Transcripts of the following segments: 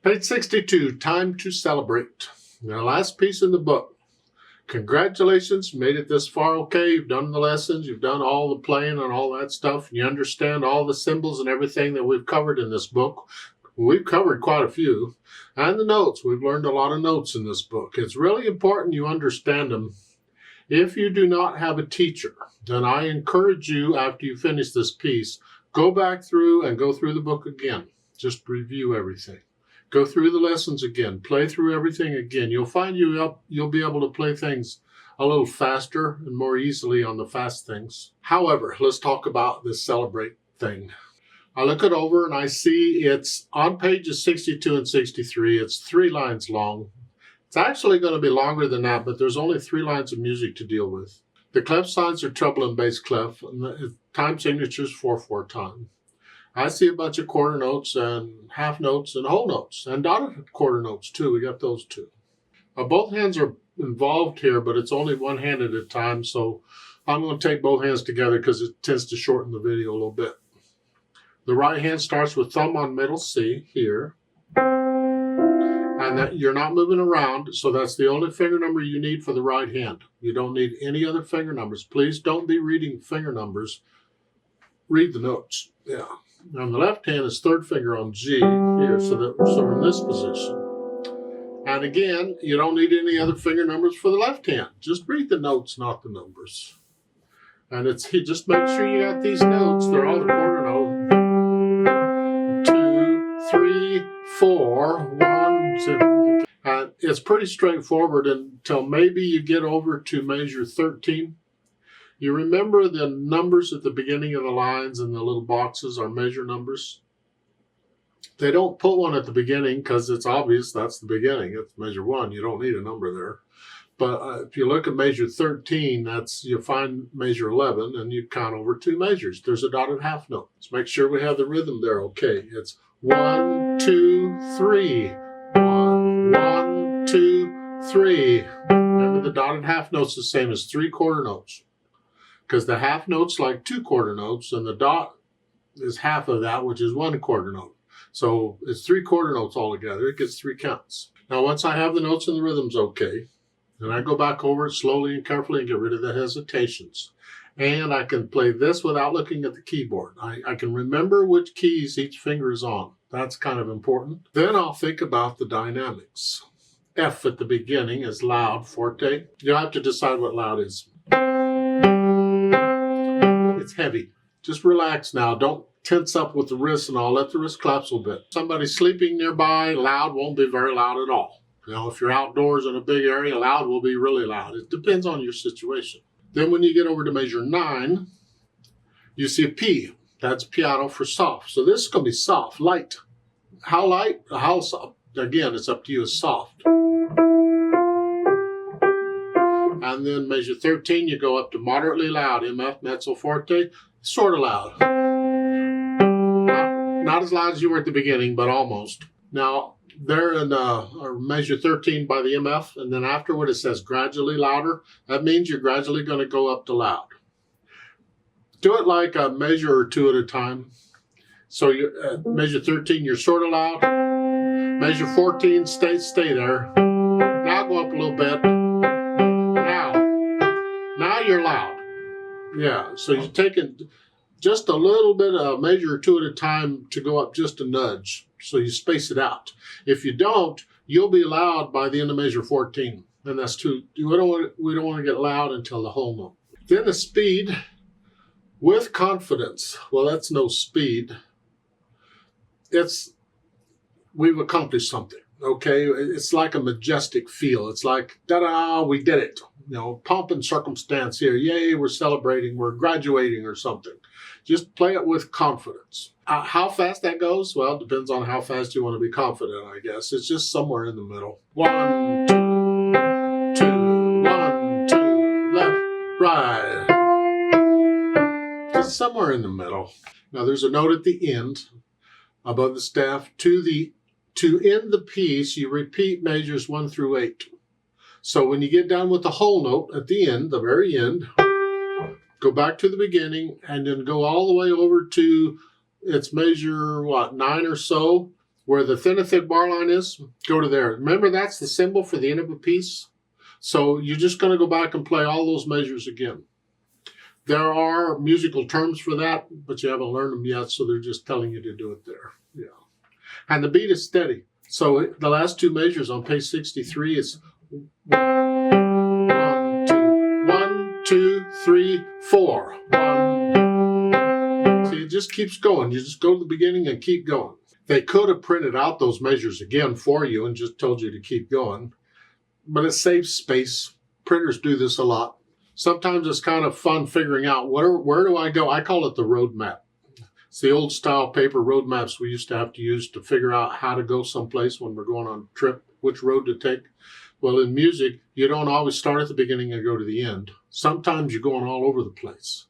Page 62, Time to Celebrate. The last piece in the book. Congratulations, you made it this far okay. You've done the lessons, you've done all the playing and all that stuff. You understand all the symbols and everything that we've covered in this book. We've covered quite a few. And the notes, we've learned a lot of notes in this book. It's really important you understand them. If you do not have a teacher, then I encourage you, after you finish this piece, go back through and go through the book again. Just review everything. Go through the lessons again. Play through everything again. You'll find you'll be able to play things a little faster and more easily on the fast things. However, let's talk about this celebrate thing. I look it over and I see it's on pages 62 and 63. It's 3 lines long. It's actually going to be longer than that, but there's only 3 lines of music to deal with. The clef signs are treble and bass clef, and the time signatures 4/4 time. I see a bunch of quarter notes and half notes and whole notes and dotted quarter notes too. We got those too. Both hands are involved here, but it's only one hand at a time, so I'm going to take both hands together because it tends to shorten the video a little bit. The right hand starts with thumb on middle C here. And that you're not moving around, so that's the only finger number you need for the right hand. You don't need any other finger numbers. Please don't be reading finger numbers. Read the notes. Yeah. On the left hand is third finger on G here, so we're in this position. And again, you don't need any other finger numbers for the left hand. Just read the notes, not the numbers. And just make sure you got these notes. They're all the quarter notes. 2, 3, 4, 1, 2. And it's pretty straightforward until maybe you get over to measure 13. You remember the numbers at the beginning of the lines and the little boxes are measure numbers. They don't put one at the beginning because it's obvious that's the beginning. It's measure 1. You don't need a number there. But if you look at measure 13, you find measure 11 and you count over 2 measures. There's a dotted half note. Let's make sure we have the rhythm there okay. It's 1, 2, 3. 1, 1, 2, 3. Remember the dotted half note's the same as 3 quarter notes. Because the half note's like 2 quarter notes, and the dot is half of that, which is 1 quarter note. So it's 3 quarter notes altogether. It gets 3 counts. Now, once I have the notes and the rhythms okay, then I go back over it slowly and carefully and get rid of the hesitations. And I can play this without looking at the keyboard. I can remember which keys each finger is on. That's kind of important. Then I'll think about the dynamics. F at the beginning is loud, forte. You'll have to decide what loud is. It's heavy. Just relax now. Don't tense up with the wrists and all. Let the wrist collapse a little bit. Somebody sleeping nearby, loud won't be very loud at all. You know, if you're outdoors in a big area, loud will be really loud. It depends on your situation. Then when you get over to measure 9, you see a P. That's piano for soft. So this is going to be soft, light. How light? How soft? Again, it's up to you. It's soft. And then measure 13, you go up to moderately loud, MF, mezzo forte, sort of loud. Not as loud as you were at the beginning, but almost. Now, there in measure 13 by the MF, and then afterward it says gradually louder. That means you're gradually going to go up to loud. Do it like a measure or 2 at a time. So you measure 13, you're sort of loud. Measure 14, stay there. Now go up a little bit. Now you're loud. Yeah, so you're taking just a little bit of measure or 2 at a time to go up just a nudge. So you space it out. If you don't, you'll be loud by the end of measure 14. And that's too, we don't want to get loud until the whole note. Then the speed with confidence. Well, that's no speed. We've accomplished something. Okay, it's like a majestic feel. It's like, ta-da, we did it. You know, pomp and circumstance here. Yay, we're celebrating, we're graduating or something. Just play it with confidence. How fast that goes? Well, it depends on how fast you want to be confident, I guess. It's just somewhere in the middle. 1, 2, 2, 1, 2, left, right. Just somewhere in the middle. Now, there's a note at the end above the staff. To end the piece, you repeat measures 1 through 8. So when you get down with the whole note at the end, the very end, go back to the beginning and then go all the way over to its measure, 9 or so. where the thin and thick bar line is, go to there. Remember, that's the symbol for the end of a piece. So you're just going to go back and play all those measures again. There are musical terms for that, but you haven't learned them yet, so they're just telling you to do it there. Yeah. And the beat is steady. So the last two measures on page 63 is 1, 2, 3, 4. 1. See, it just keeps going. You just go to the beginning and keep going. They could have printed out those measures again for you and just told you to keep going, but it saves space. Printers do this a lot. Sometimes it's kind of fun figuring out where do I go? I call it the road map. It's the old style paper road maps we used to have to use to figure out how to go someplace when we're going on a trip, which road to take. Well, in music, you don't always start at the beginning and go to the end. Sometimes you're going all over the place.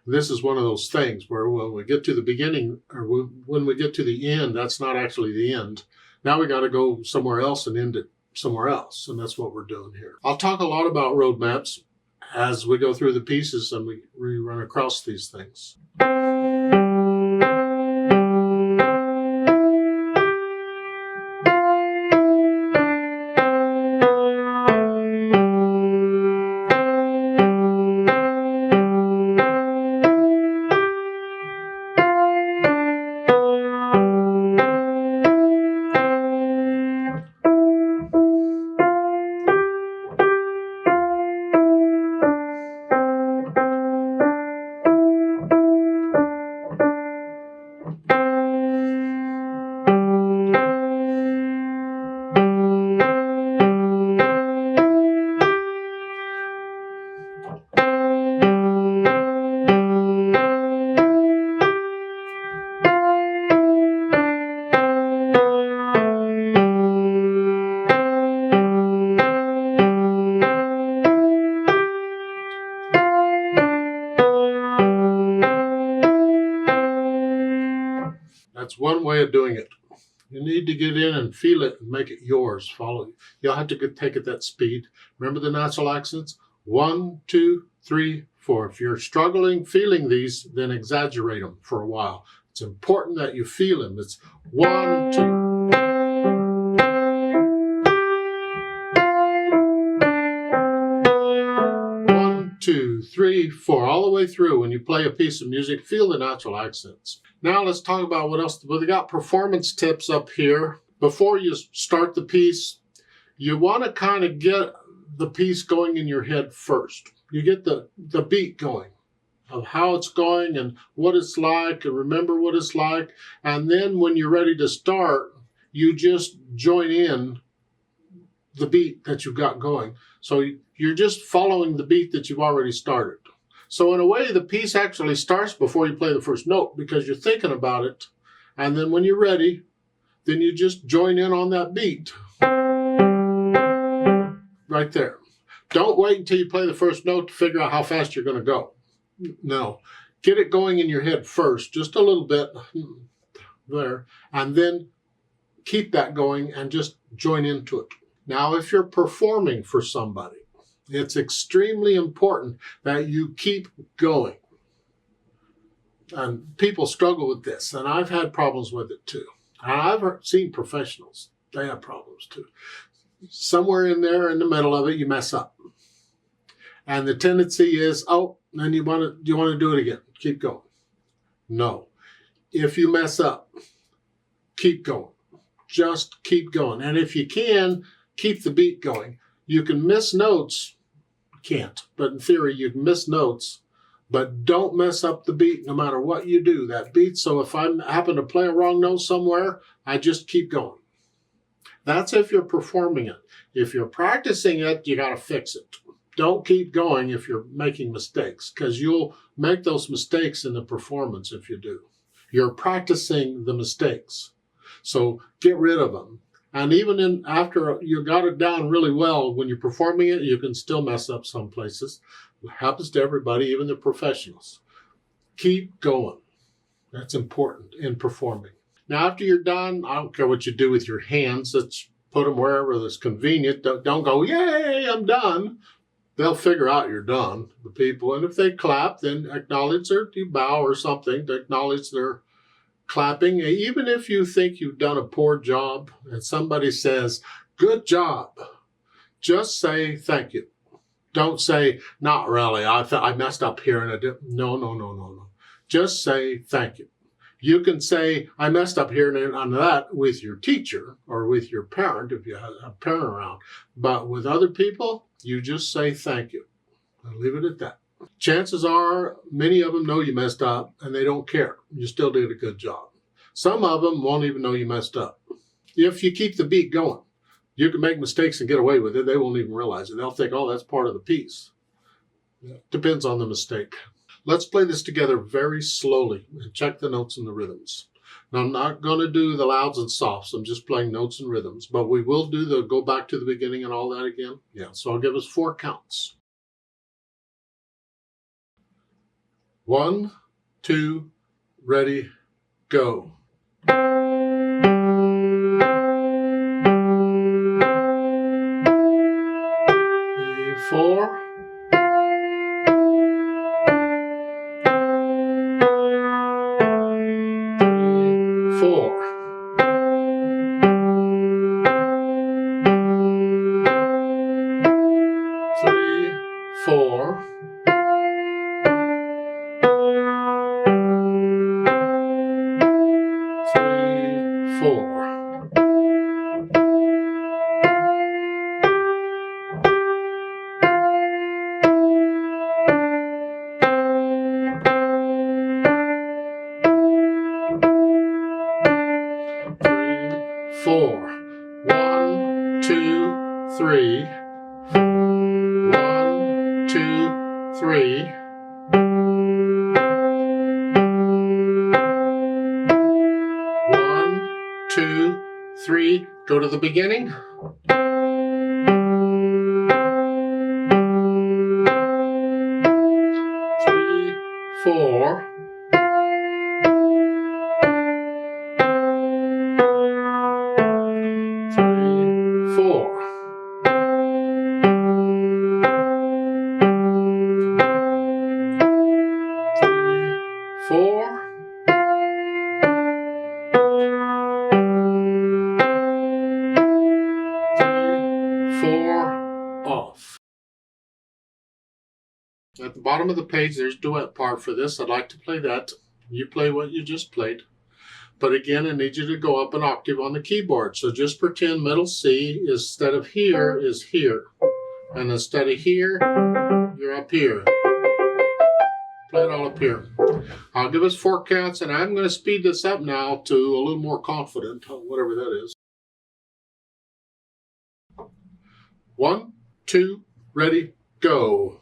This is one of those things where when we get to the beginning or when we get to the end, that's not actually the end. Now we got to go somewhere else and end it somewhere else. And that's what we're doing here. I'll talk a lot about road maps as we go through the pieces and we run across these things. That's one way of doing it. You need to get in and feel it and make it yours. Follow it. You'll have to take it that speed. Remember the natural accents? 1, 2, 3, 4. If you're struggling feeling these, then exaggerate them for a while. It's important that you feel them. It's 1, 2. 1, 2, 3, 4. All the way through. When you play a piece of music, feel the natural accents. Now let's talk about what else. Well, they got performance tips up here. Before you start the piece, you want to kind of get the piece going in your head first. You get the beat going of how it's going and what it's like and remember what it's like. And then when you're ready to start, you just join in the beat that you've got going. So you're just following the beat that you've already started. So in a way, the piece actually starts before you play the first note because you're thinking about it. And then when you're ready, then you just join in on that beat. Right there. Don't wait until you play the first note to figure out how fast you're going to go. No. Get it going in your head first, just a little bit there. And then keep that going and just join into it. Now, if you're performing for somebody, it's extremely important that you keep going. And people struggle with this, and I've had problems with it too. And I've seen professionals, they have problems too. Somewhere in there in the middle of it, you mess up. And the tendency is, oh, then you want to do it again. Keep going. No. If you mess up, keep going. Just keep going. And if you can, keep the beat going. You can miss notes. Can't, but in theory you can miss notes, but don't mess up the beat no matter what you do. That beat, so if I happen to play a wrong note somewhere, I just keep going. That's if you're performing it. If you're practicing it, you got to fix it. Don't keep going if you're making mistakes, because you'll make those mistakes in the performance if you do. You're practicing the mistakes, so get rid of them. And even after you got it down really well, when you're performing it, you can still mess up some places. It happens to everybody, even the professionals. Keep going. That's important in performing. Now, after you're done, I don't care what you do with your hands. Let's put them wherever that's convenient. Don't go, yay, I'm done. They'll figure out you're done, the people. And if they clap, then acknowledge you bow or something to acknowledge their clapping. Even if you think you've done a poor job and somebody says, good job, just say thank you. Don't say, not really, I messed up here and I did. No. Just say thank you. You can say, I messed up here and on that with your teacher or with your parent if you have a parent around. But with other people, you just say thank you. I'll leave it at that. Chances are many of them know you messed up and they don't care. You still did a good job. Some of them won't even know you messed up. If you keep the beat going, you can make mistakes and get away with it. They won't even realize it. They'll think, oh, that's part of the piece. Depends on the mistake. Let's play this together very slowly and check the notes and the rhythms. Now, I'm not going to do the louds and softs. I'm just playing notes and rhythms. But we will do the go back to the beginning and all that again. Yeah, so I'll give us 4 counts. 1, 2, ready, go. 4. 4. 3, 4. 3, 4. 4. 1, 2, 3. 1, 2, 3. 1, 2, 3. Go to the beginning. 3, 4. 3, 4. 4. 3, 4, off. At the bottom of the page, there's duet part for this. I'd like to play that. You play what you just played. But again, I need you to go up an octave on the keyboard. So just pretend middle C instead of here is here. And instead of here, you're up here. Play it all up here. I'll give us 4 counts, and I'm going to speed this up now to a little more confident, whatever that is. 1, 2, ready, go.